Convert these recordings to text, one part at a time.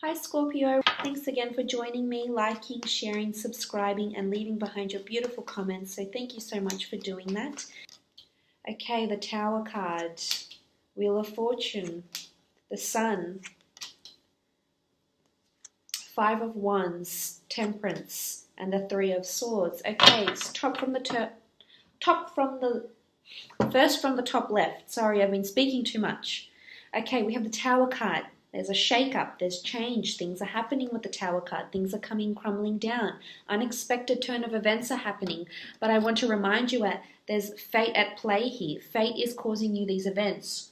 Hi Scorpio, thanks again for joining me, liking, sharing, subscribing and leaving behind your beautiful comments. So thank you so much for doing that. Okay, the Tower card, Wheel of Fortune, the Sun, Five of Wands, Temperance and the Three of Swords. Okay, it's first from the top left. Sorry, I've been speaking too much. Okay, we have the Tower card. There's a shake-up, there's change, things are happening with the Tower card, things are crumbling down, unexpected turn of events are happening. But I want to remind you that there's fate at play here. Fate is causing you these events.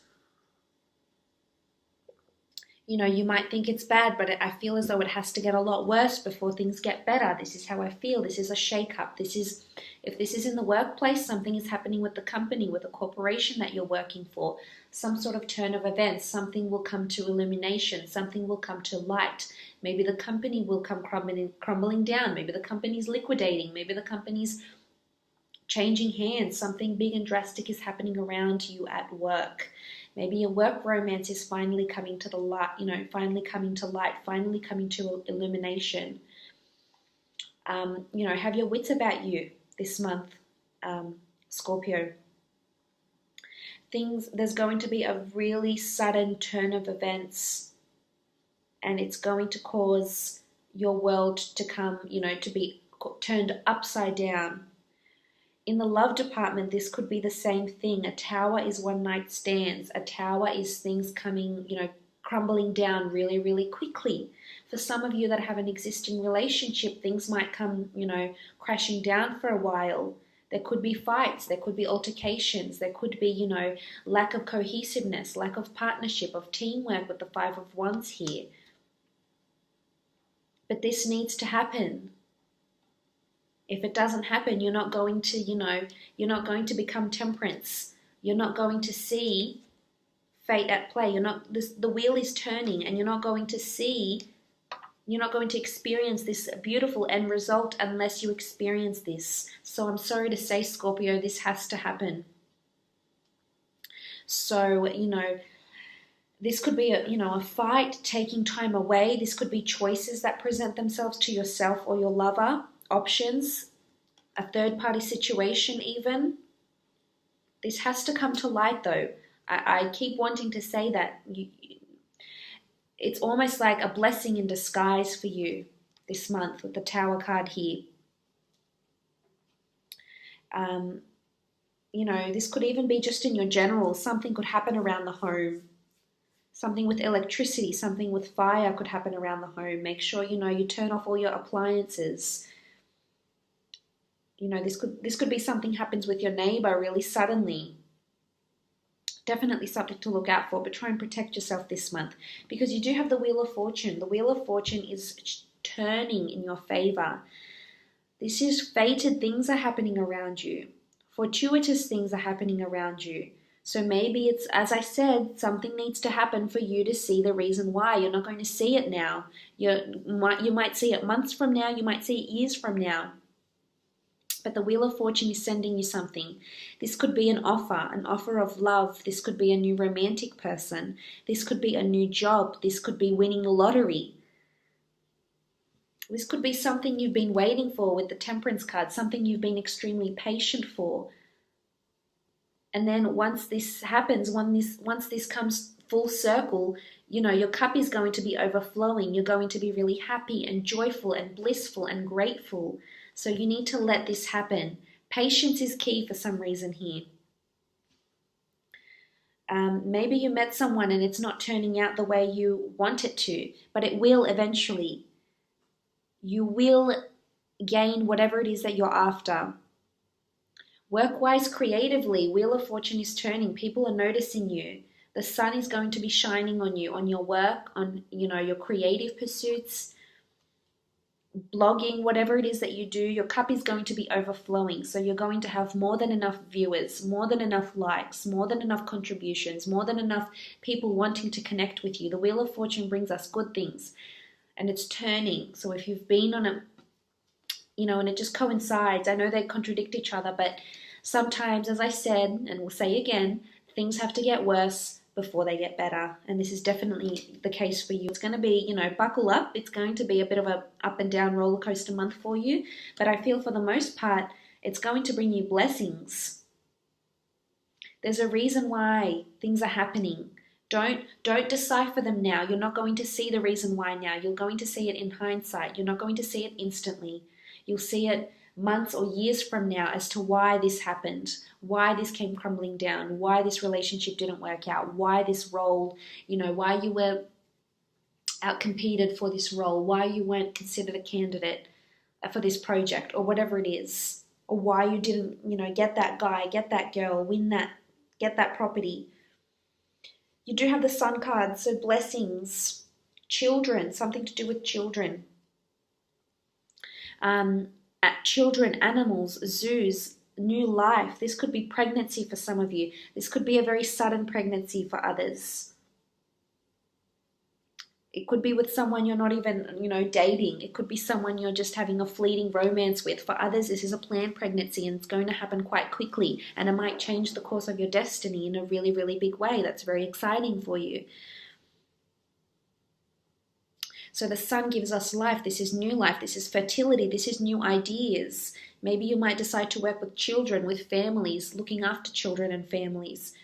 You know, you might think it's bad, but I feel as though it has to get a lot worse before things get better. This is how I feel. This is a shake-up. If this is in the workplace, something is happening with the company, with the corporation that you're working for. Some sort of turn of events. Something will come to illumination. Something will come to light. Maybe the company will come crumbling down. Maybe the company's liquidating. Maybe the company's changing hands. Something big and drastic is happening around you at work. Maybe your work romance is finally coming to the light, finally coming to light, finally coming to illumination. Have your wits about you this month, Scorpio. There's going to be a really sudden turn of events, and it's going to cause your world to to be turned upside down. In the love department, this could be the same thing. A tower is one night stands. A tower is things coming, crumbling down really, really quickly. For some of you that have an existing relationship, things might come, crashing down for a while. There could be fights. There could be altercations. There could be, lack of cohesiveness, lack of partnership, of teamwork with the Five of Wands here. But this needs to happen. If it doesn't happen, you're not going to, you're not going to become Temperance. You're not going to see fate at play. The wheel is turning, and you're not going to experience this beautiful end result unless you experience this. So I'm sorry to say, Scorpio, this has to happen. So, this could be a fight, taking time away. This could be choices that present themselves to yourself or your lover. Options, a third-party situation even. This has to come to light, though. I keep wanting to say that. It's almost like a blessing in disguise for you this month with the Tower card here. This could even be just in your general. Something could happen around the home. Something with electricity, something with fire could happen around the home. Make sure, you turn off all your appliances. This could be something happens with your neighbor really suddenly. Definitely something to look out for, but try and protect yourself this month because you do have the Wheel of Fortune. The Wheel of Fortune is turning in your favor. This is fated. Things are happening around you. Fortuitous things are happening around you. So maybe it's, as I said, something needs to happen for you to see the reason why. You're not going to see it now. You might see it months from now. You might see it years from now. But the Wheel of Fortune is sending you something. This could be an offer of love. This could be a new romantic person. This could be a new job. This could be winning the lottery. This could be something you've been waiting for with the Temperance card, something you've been extremely patient for. And then once this happens, once this comes full circle, your cup is going to be overflowing. You're going to be really happy and joyful and blissful and grateful. So you need to let this happen. Patience is key for some reason here. Maybe you met someone and it's not turning out the way you want it to, but it will eventually. You will gain whatever it is that you're after. Work-wise, creatively, Wheel of Fortune is turning. People are noticing you. The sun is going to be shining on you, on your work, on your creative pursuits. Blogging, whatever it is that you do, your cup is going to be overflowing. So you're going to have more than enough viewers, more than enough likes, more than enough contributions, more than enough people wanting to connect with you. The Wheel of Fortune brings us good things and it's turning. So if you've been on a, and it just coincides. I know they contradict each other, but sometimes, as I said, and we'll say again, things have to get worse before they get better. And this is definitely the case for you. It's going to be, you know, buckle up. It's going to be a bit of a up and down roller coaster month for you. But I feel for the most part, it's going to bring you blessings. There's a reason why things are happening. Don't decipher them now. You're not going to see the reason why now. You're going to see it in hindsight. You're not going to see it instantly. You'll see it months or years from now as to why this happened, why this came crumbling down, why this relationship didn't work out, why this role, you know, why you were outcompeted for this role, why you weren't considered a candidate for this project or whatever it is, or why you didn't, you know, get that guy, get that girl, win that, get that property. You do have the Sun card, so blessings, children, something to do with children. Children, animals, zoos, new life. This could be pregnancy for some of you. This could be a very sudden pregnancy for others. It could be with someone you're not even, you know, dating. It could be someone you're just having a fleeting romance with. For others, this is a planned pregnancy and it's going to happen quite quickly, and it might change the course of your destiny in a really, really big way. That's very exciting for you. So the Sun gives us life. This is new life. This is fertility. This is new ideas. Maybe you might decide to work with children, with families, looking after children and families,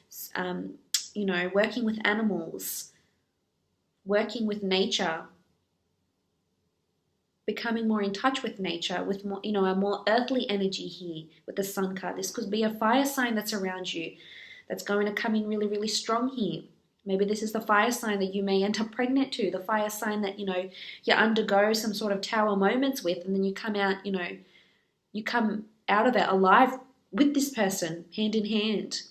you know, working with animals, working with nature, becoming more in touch with nature, with more, you know, a more earthly energy here with the Sun card. This could be a fire sign that's around you that's going to come in really, really strong here. Maybe this is the fire sign that you may end up pregnant to, the fire sign that, you know, you undergo some sort of tower moments with, and then you come out, you know, you come out of it alive with this person, hand in hand.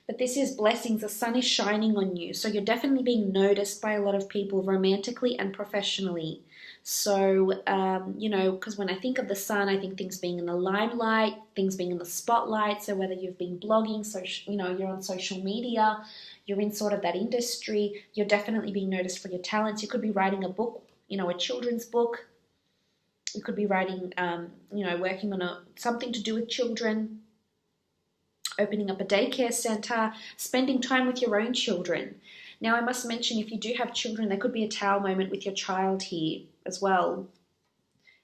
But this is blessings. The sun is shining on you. So you're definitely being noticed by a lot of people romantically and professionally. So, you know, because when I think of the sun, I think things being in the limelight, things being in the spotlight. So whether you've been blogging, so, you know, you're on social media, you're in sort of that industry, you're definitely being noticed for your talents. You could be writing a book, you know, a children's book. You could be writing, you know, working on something to do with children, opening up a daycare center, spending time with your own children. Now, I must mention, if you do have children, there could be a tower moment with your child here as well.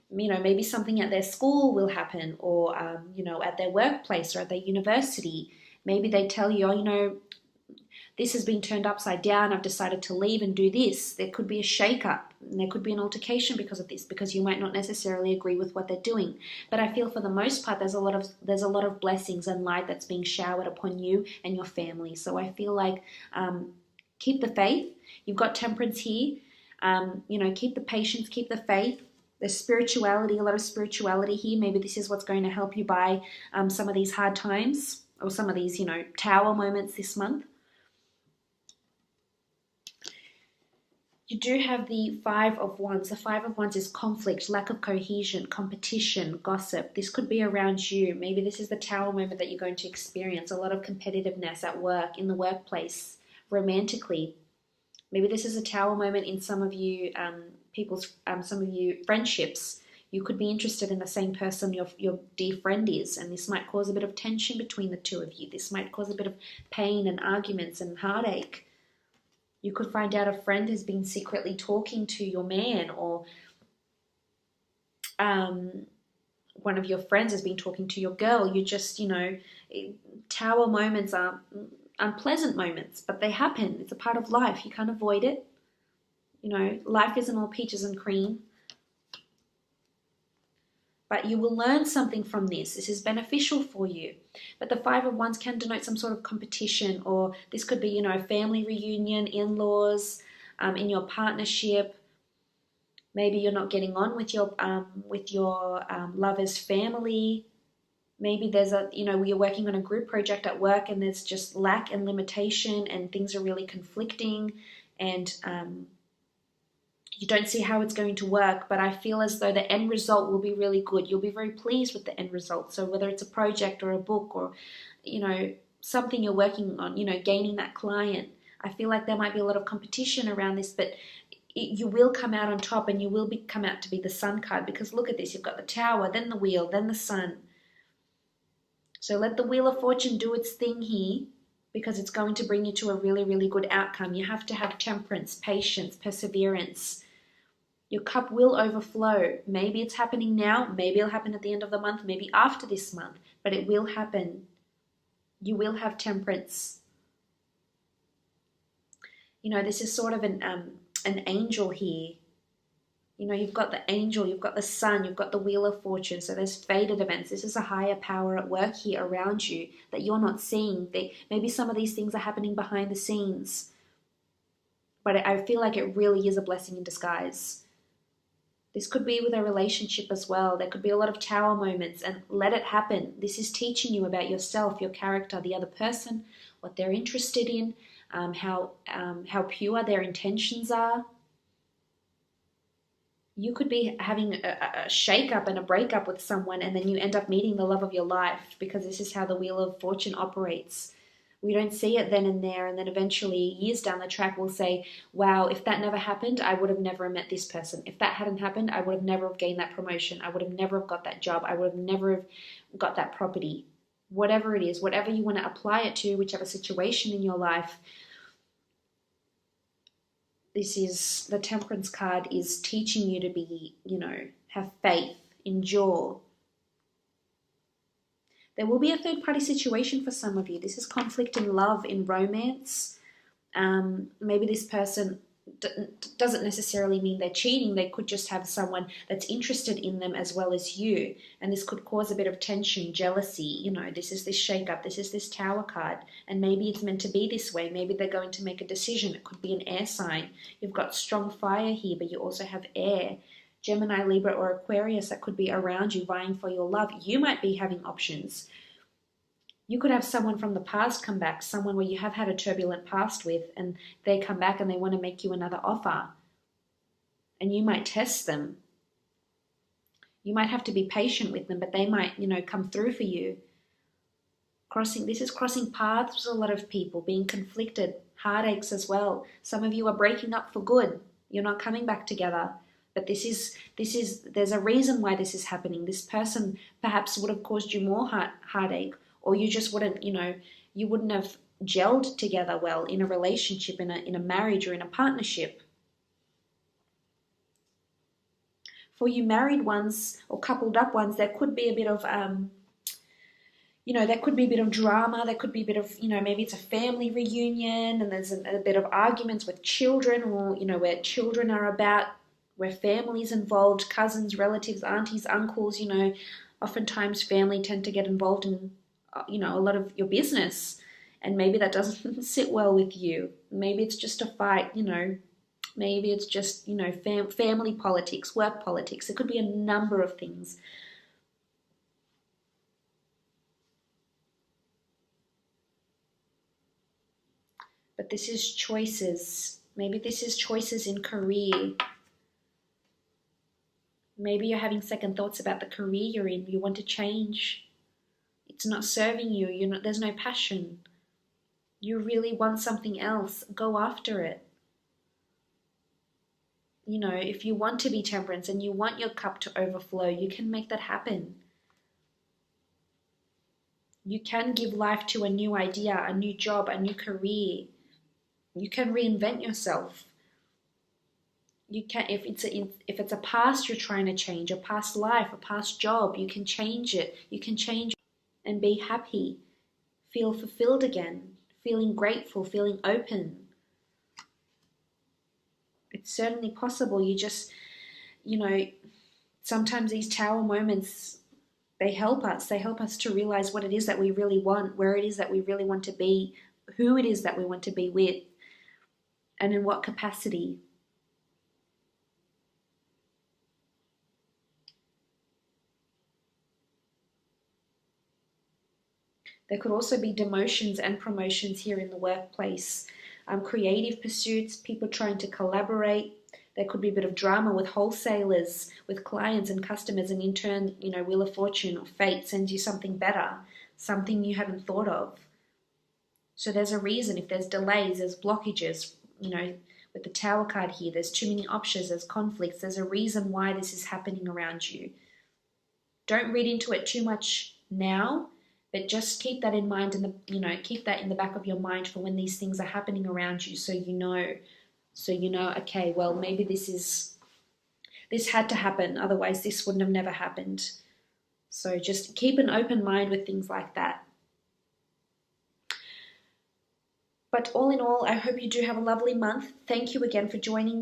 You know, maybe something at their school will happen, or, you know, at their workplace or at their university. Maybe they tell you, oh, you know, this has been turned upside down. I've decided to leave and do this. There could be a shake-up, and there could be an altercation because of this, because you might not necessarily agree with what they're doing. But I feel for the most part, there's a lot of blessings and light that's being showered upon you and your family. So I feel like keep the faith. You've got Temperance here. You know, keep the patience, keep the faith. There's spirituality, a lot of spirituality here. Maybe this is what's going to help you by some of these hard times, or some of these, you know, tower moments this month. You do have the Five of Wands. The Five of Wands is conflict, lack of cohesion, competition, gossip. This could be around you. Maybe this is the tower moment that you're going to experience. A lot of competitiveness at work, in the workplace, romantically. Maybe this is a tower moment in some of you some of you friendships. You could be interested in the same person your dear friend is, and this might cause a bit of tension between the two of you. This might cause a bit of pain and arguments and heartache. You could find out a friend has been secretly talking to your man, or one of your friends has been talking to your girl. You just, you know, tower moments are unpleasant moments, but they happen. It's a part of life. You can't avoid it. You know, life isn't all peaches and cream. But you will learn something from this. This is beneficial for you. But the Five of Wands can denote some sort of competition, or this could be, you know, a family reunion, in-laws, in your partnership. Maybe you're not getting on with your lover's family. Maybe there's you know, you're working on a group project at work and there's just lack and limitation and things are really conflicting, and you don't see how it's going to work, but I feel as though the end result will be really good. You'll be very pleased with the end result. So whether it's a project or a book, or, you know, something you're working on, you know, gaining that client, I feel like there might be a lot of competition around this, but you will come out on top, and you will come out to be the Sun card, because look at this. You've got the Tower, then the Wheel, then the Sun. So let the Wheel of Fortune do its thing here. because it's going to bring you to a really, really good outcome. You have to have temperance, patience, perseverance. Your cup will overflow. Maybe it's happening now. Maybe it'll happen at the end of the month. Maybe after this month. But it will happen. You will have temperance. You know, this is sort of an angel here. You know, you've got the angel, you've got the sun, you've got the wheel of fortune. So there's fated events. This is a higher power at work here around you that you're not seeing. Maybe some of these things are happening behind the scenes. But I feel like it really is a blessing in disguise. This could be with a relationship as well. There could be a lot of tower moments, and let it happen. This is teaching you about yourself, your character, the other person, what they're interested in, how pure their intentions are. You could be having a shake-up and a breakup with someone, and then you end up meeting the love of your life, because this is how the Wheel of Fortune operates. We don't see it then and there, and then eventually, years down the track, we'll say, wow, if that never happened, I would have never met this person. If that hadn't happened, I would have never have gained that promotion. I would have never have got that job. I would have never have got that property. Whatever it is, whatever you want to apply it to, whichever situation in your life, this is, the Temperance card is teaching you to be, you know, have faith, endure. There will be a third-party situation for some of you. This is conflict in love, in romance. Maybe this person doesn't necessarily mean they're cheating. They could just have someone that's interested in them as well as you. And this could cause a bit of tension, jealousy. You know, this is this shake-up. This is this Tower card. And maybe it's meant to be this way. Maybe they're going to make a decision. It could be an air sign. You've got strong fire here, but you also have air. Gemini, Libra, or Aquarius that could be around you vying for your love. You might be having options. You could have someone from the past come back, someone where you have had a turbulent past with, and they come back and they want to make you another offer. And you might test them. You might have to be patient with them, but they might, you know, come through for you. This is crossing paths with a lot of people, being conflicted, heartaches as well. Some of you are breaking up for good. You're not coming back together. But there's a reason why this is happening. This person perhaps would have caused you more heartache, or you just wouldn't, you know, you wouldn't have gelled together well in a relationship, in a marriage, or in a partnership. For you married ones or coupled up ones, there could be a bit of, you know, there could be a bit of drama. There could be a bit of, you know, maybe it's a family reunion and there's a bit of arguments with children, or, you know, where children are about, where family's involved, cousins, relatives, aunties, uncles, you know, oftentimes family tend to get involved in, you know, a lot of your business, and maybe that doesn't sit well with you. Maybe it's just a fight, you know, maybe it's just, you know, family politics, work politics. It could be a number of things. But this is choices. Maybe this is choices in career. Maybe you're having second thoughts about the career you're in. You want to change. It's not serving you. There's no passion. You really want something else. Go after it. You know, if you want to be temperance and you want your cup to overflow, you can make that happen. You can give life to a new idea, a new job, a new career. You can reinvent yourself. You can, if it's a past you're trying to change, a past life, a past job, you can change it. You can change and be happy, feel fulfilled again, feeling grateful, feeling open. It's certainly possible. You just, you know, sometimes these Tower moments, they help us. They help us to realize what it is that we really want, where it is that we really want to be, who it is that we want to be with, and in what capacity. There could also be demotions and promotions here in the workplace. Creative pursuits, people trying to collaborate. There could be a bit of drama with wholesalers, with clients and customers, and in turn, you know, Wheel of Fortune or fate sends you something better, something you haven't thought of. So there's a reason. If there's delays, there's blockages, you know, with the Tower card here, there's too many options, there's conflicts. There's a reason why this is happening around you. Don't read into it too much now. But just keep that in mind, and keep that in the back of your mind for when these things are happening around you, so you know, okay, well, maybe this had to happen, otherwise this wouldn't have never happened. So just keep an open mind with things like that. But all in all, I hope you do have a lovely month. Thank you again for joining